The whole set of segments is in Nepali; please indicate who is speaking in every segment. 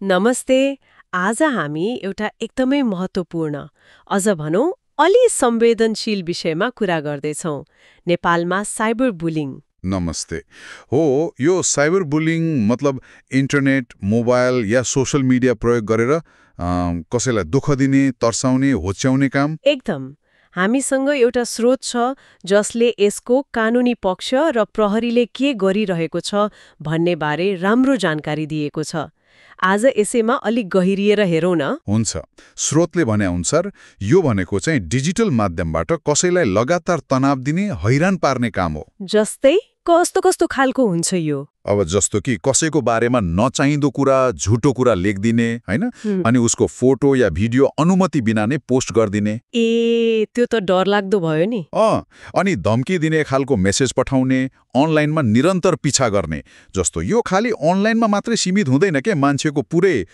Speaker 1: नमस्ते। आज हामी एउटा एकदमै महत्त्वपूर्ण अझ भनौँ अलि संवेदनशील विषयमा कुरा गर्दैछौँ। नेपालमा साइबर बुलिङ।
Speaker 2: नमस्ते। हो, यो साइबर बुलिङ मतलब इन्टरनेट, मोबाइल या सोसल मिडिया प्रयोग गरेर कसैलाई दुःख दिने, तर्साउने, होच्याउने काम।
Speaker 1: एकदम। हामीसँग एउटा स्रोत छ जसले यसको कानुनी पक्ष र प्रहरीले के गरिरहेको छ भन्ने बारे राम्रो जानकारी दिएको छ। आज यसैमा अलिक गहिरिएर हेरौँ न।
Speaker 2: हुन्छ। स्रोतले भने अनुसार यो भनेको चाहिँ डिजिटल माध्यमबाट कसैलाई लगातार तनाव दिने, हैरान पार्ने काम हो।
Speaker 1: जस्तै कस्तो कस्तो खालको हुन्छ यो?
Speaker 2: अब जस्तो कि कसैको बारेमा नचाहिँदो कुरा, झुटो कुरा लेखिदिने, हैन? अनि उसको फोटो या भिडियो अनुमति बिना नै पोस्ट गरिदिने।
Speaker 1: त्यो त डरलाग्दो भयो नि।
Speaker 2: अनि धम्की दिने खालको मेसेज पठाउने, अनलाइनमा निरन्तर पिछा गर्ने जस्तो। यो खालि अनलाइनमा मात्रै सीमित हुँदैन के, मान्छेको पुरै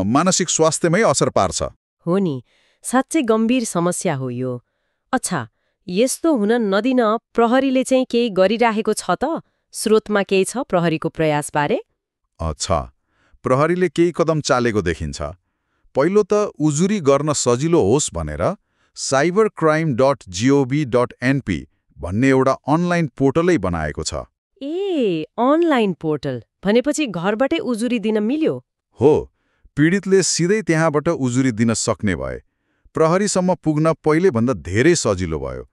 Speaker 2: मानसिक स्वास्थ्यमै असर पार्छ।
Speaker 1: हो नि, साँच्चै गम्भीर समस्या हो यो। अच्छा, यस्तो हुन नदिन प्रहरीले चाहिँ केही गरिराखेको छ त? स्रोतमा केही छ प्रहरीको प्रयासबारे?
Speaker 2: अच्छा, प्रहरीले केही कदम चालेको देखिन्छ। पहिलो त उजुरी गर्न सजिलो होस् भनेर cybercrime.gov.np भन्ने एउटा अनलाइन पोर्टलै बनाएको छ।
Speaker 1: अनलाइन पोर्टल भनेपछि घरबाटै उजुरी दिन मिल्यो?
Speaker 2: हो, पीडितले सिधै त्यहाँबाट उजुरी दिन सक्ने भए। प्रहरीसम्म पुग्न पहिलेभन्दा धेरै सजिलो भयो।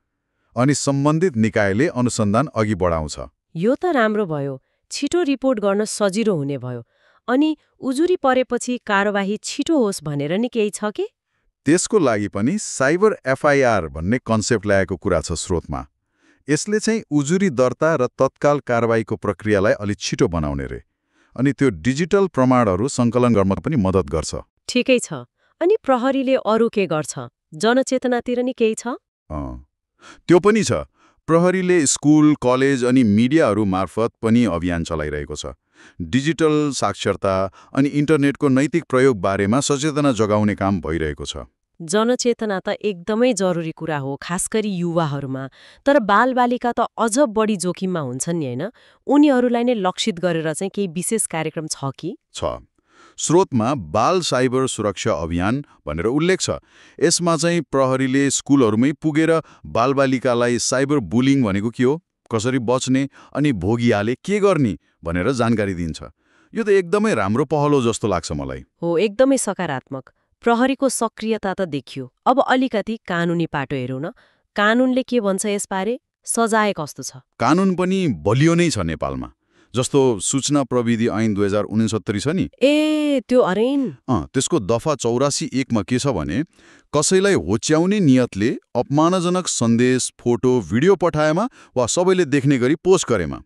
Speaker 2: अनि सम्बन्धित निकायले अनुसन्धान अघि बढाउँछ।
Speaker 1: यो त राम्रो भयो। छिटो रिपोर्ट गर्न सजिलो हुने भयो। अनि उजुरी परेपछि कारबाही छिटो होस् भनेर नि केही छ के?
Speaker 2: त्यसको लागि पनि साइबर एफआइआर भन्ने कन्सेप्ट ल्याएको कुरा छ स्रोतमा। यसले चाहिँ उजुरी दर्ता र तत्काल कारबाहीको प्रक्रियालाई अलि छिटो बनाउने रे। अनि त्यो डिजिटल प्रमाणहरू सङ्कलन गर्न पनि मद्दत गर्छ।
Speaker 1: ठिकै छ। अनि प्रहरीले अरू के गर्छ? जनचेतनातिर नि केही छ?
Speaker 2: त्यो पनि छ। प्रहरीले स्कुल, कलेज अनि मिडियाहरू मार्फत पनि अभियान चलाइरहेको छ। डिजिटल साक्षरता अनि इन्टरनेटको नैतिक प्रयोग बारेमा सचेतना जगाउने काम भइरहेको छ।
Speaker 1: जनचेतना त एकदमै जरुरी कुरा हो, खास गरी युवाहरूमा। तर बालबालिका त अझ बढी जोखिममा हुन्छन् नि, हैन? उनीहरूलाई नै लक्षित गरेर चाहिँ केही विशेष कार्यक्रम छ कि?
Speaker 2: छ। स्रोतमा बाल साइबर सुरक्षा अभियान भनेर उल्लेख छ। यसमा चाहिँ प्रहरीले स्कुलहरूमै पुगेर बालबालिकालाई साइबर बुलिङ भनेको के हो, कसरी बच्ने अनि भोगिहाले के गर्ने भनेर जानकारी दिन्छ। यो त एकदमै राम्रो पहल हो जस्तो लाग्छ मलाई।
Speaker 1: हो, एकदमै सकारात्मक। प्रहरीको सक्रियता त देखियो। अब अलिकति कानुनी पाटो हेरौँ न। कानुनले के भन्छ यसबारे? सजाय कस्तो छ?
Speaker 2: कानुन पनि बलियो नै छ नेपालमा। जस्तो सूचना प्रविधि ऐन 2069 छ नि।
Speaker 1: त्यो अरेन?
Speaker 2: त्यसको दफा 84(1) मा के छ भने कसैलाई होच्याउने नियतले अपमानजनक सन्देश, फोटो, भिडियो पठाएमा वा सबैले देख्ने गरी पोस्ट गरेमा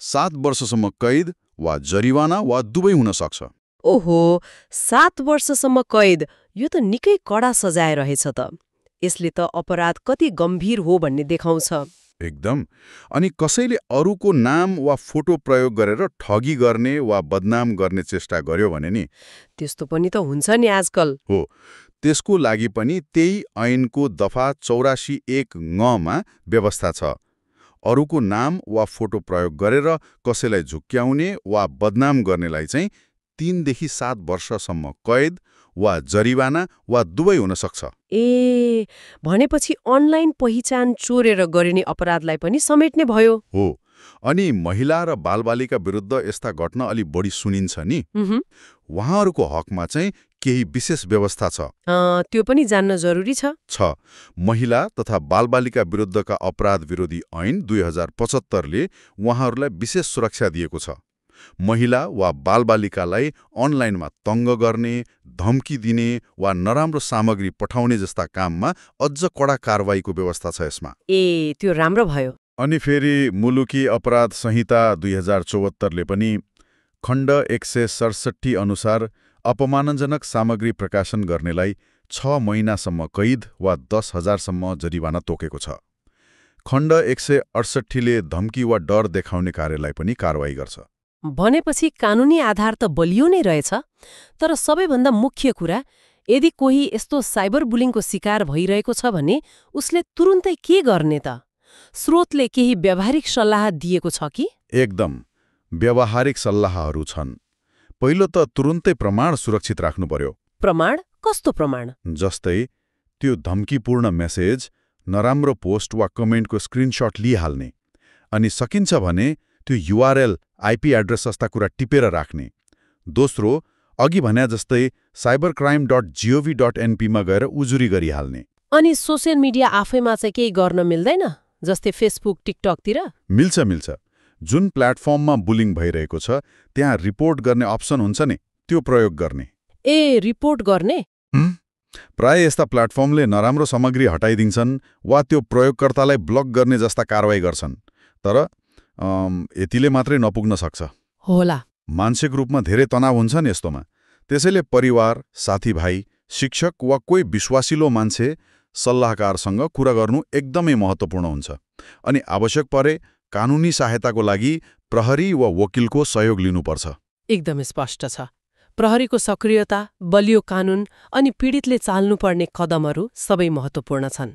Speaker 2: 7 वर्षसम्म कैद वा जरिवाना वा दुवै हुन सक्छ।
Speaker 1: ओहो, 7 वर्षसम्म कैद। यो त निकै कडा सजाय रहेछ त। यसले त अपराध कति गम्भीर हो भन्ने देखाउँछ।
Speaker 2: एकदम। अनि कसैले अरूको नाम वा फोटो प्रयोग गरेर ठगी गर्ने वा बदनाम गर्ने चेष्टा गर्यो भने नि,
Speaker 1: त्यस्तो पनि त हुन्छ नि आजकल।
Speaker 2: हो, त्यसको लागि पनि त्यही ऐनको दफा 84(1) मा व्यवस्था छ। अरूको नाम वा फोटो प्रयोग गरेर कसैलाई झुक्क्याउने वा बदनाम गर्नेलाई चाहिँ 3 देखि 7 वर्षसम्म कैद वा जरिवाना वा दुवै हुन सक्छ।
Speaker 1: भनेपछि अनलाइन पहिचान चोरेर गरिने अपराधलाई पनि समेट्ने भयो।
Speaker 2: हो, अनि महिला र बालबालिका विरुद्ध यस्ता घटना अलि बढी सुनिन्छ नि, उहाँहरूको हकमा चाहिँ केही विशेष व्यवस्था छ।
Speaker 1: त्यो पनि जान्न जरुरी छ।
Speaker 2: महिला तथा बालबालिका विरुद्धका अपराध विरोधी ऐन 2075 ले उहाँहरूलाई विशेष सुरक्षा दिएको छ। महिला वा बालबालिकालाई अनलाइनमा तङ्ग गर्ने, धम्की दिने वा नराम्रो सामग्री पठाउने जस्ता काममा अझ कडा कारबाहीको व्यवस्था छ यसमा।
Speaker 1: त्यो राम्रो भयो।
Speaker 2: अनि फेरि मुलुकी अपराध संहिता 2074 ले पनि खण्ड 167 अनुसार अपमानजनक सामग्री प्रकाशन गर्नेलाई 6 महिनासम्म कैद वा 10,000 सम्म जरिवाना तोकेको छ। खण्ड 168 ले धम्की वा डर देखाउने कार्यलाई पनि कारबाही गर्छ।
Speaker 1: भनेपछि कानुनी आधार त बलियो नै रहेछ। तर सबैभन्दा मुख्य कुरा, यदि कोही यस्तो साइबर बुलिङको शिकार भइरहेको छ भने उसले तुरुन्तै के गर्ने त? स्रोतले केही व्यावहारिक सल्लाह दिएको छ कि?
Speaker 2: एकदम व्यावहारिक सल्लाहहरू छन्। पहिलो त तुरुन्तै प्रमाण सुरक्षित राख्नु पर्यो।
Speaker 1: प्रमाण? कस्तो प्रमाण?
Speaker 2: जस्तै त्यो धम्कीपूर्ण मेसेज, नराम्रो पोस्ट वा कमेन्टको स्क्रिनशट लिइहाल्ने, अनि सकिन्छ भने त्यो युआरएल, आइपी एड्रेस जस्ता कुरा टिपेर राख्ने। दोस्रो, अघि भने जस्तै cybercrime.gov.np मा गएर उजुरी गरिहाल्ने।
Speaker 1: अनि सोसियल मिडिया आफैमा चाहिँ केही गर्न मिल्दैन, जस्तै फेसबुक, टिकटकतिर?
Speaker 2: मिल्छ। जुन प्लेटफर्ममा बुलिङ भइरहेको छ त्यहाँ रिपोर्ट गर्ने अप्सन हुन्छ नि, त्यो प्रयोग गर्ने।
Speaker 1: ए, रिपोर्ट गर्ने?
Speaker 2: प्राय यस्ता प्लेटफर्मले नराम्रो सामग्री हटाइदिन्छन् वा त्यो प्रयोगकर्तालाई ब्लक गर्ने जस्ता कारवाही गर्छन्। तर यतिले मात्रै नपुग्न सक्छ।
Speaker 1: होला।
Speaker 2: मानसिक रूपमा धेरै तनाव हुन्छ नि यस्तोमा। त्यसैले परिवार, साथीभाइ, शिक्षक वा कोही विश्वासिलो मान्छे, सल्लाहकारसँग कुरा गर्नु एकदमै महत्त्वपूर्ण हुन्छ। अनि आवश्यक परे कानुनी सहायताको लागि प्रहरी वा वकिलको सहयोग लिनुपर्छ।
Speaker 1: एकदमै स्पष्ट छ। प्रहरीको सक्रियता, बलियो कानुन अनि पीडितले चाल्नुपर्ने कदमहरू सबै महत्त्वपूर्ण छन्।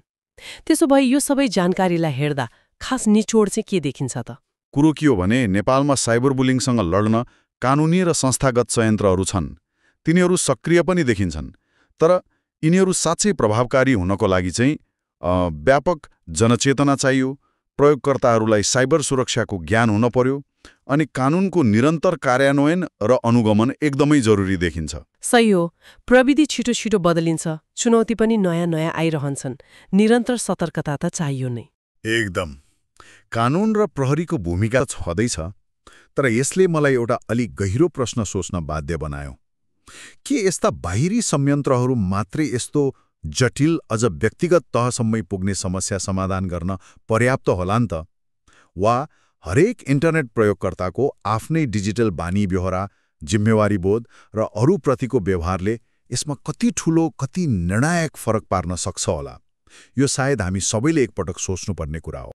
Speaker 1: त्यसो भए यो सबै जानकारीलाई हेर्दा खास निचोड चाहिँ के देखिन्छ त?
Speaker 2: कुरो के हो भने नेपालमा साइबर बुलिङसँग लड्न कानुनी र संस्थागत संयन्त्रहरू छन्। तिनीहरू सक्रिय पनि देखिन्छन्। तर यिनीहरू साँच्चै प्रभावकारी हुनको लागि चाहिँ व्यापक जनचेतना चाहियो, प्रयोगकर्ताहरूलाई साइबर सुरक्षाको ज्ञान हुन पर्यो, अनि कानुनको निरन्तर कार्यान्वयन र अनुगमन एकदमै जरुरी देखिन्छ।
Speaker 1: सही हो। प्रविधि छिटो छिटो बदलिन्छ, चुनौती पनि नयाँ नयाँ आइरहन्छन्। निरन्तर सतर्कता त चाहियो नै।
Speaker 2: एकदम। कानुन र प्रहरीको भूमिका छँदैछ, तर यसले मलाई एउटा अलि गहिरो प्रश्न सोच्न बाध्य बनायो। के यस्ता बाहिरी संयन्त्रहरू मात्रै यस्तो जटिल, अझ व्यक्तिगत तहसम्मै पुग्ने समस्या समाधान गर्न पर्याप्त होलान् त? वा हरेक इन्टरनेट प्रयोगकर्ताको आफ्नै डिजिटल बानी बेहोरा, जिम्मेवारी बोध र अरूप्रतिको व्यवहारले यसमा कति ठूलो, कति निर्णायक फरक पार्न सक्छ होला? यो सायद हामी सबैले एकपटक सोच्नुपर्ने कुरा हो।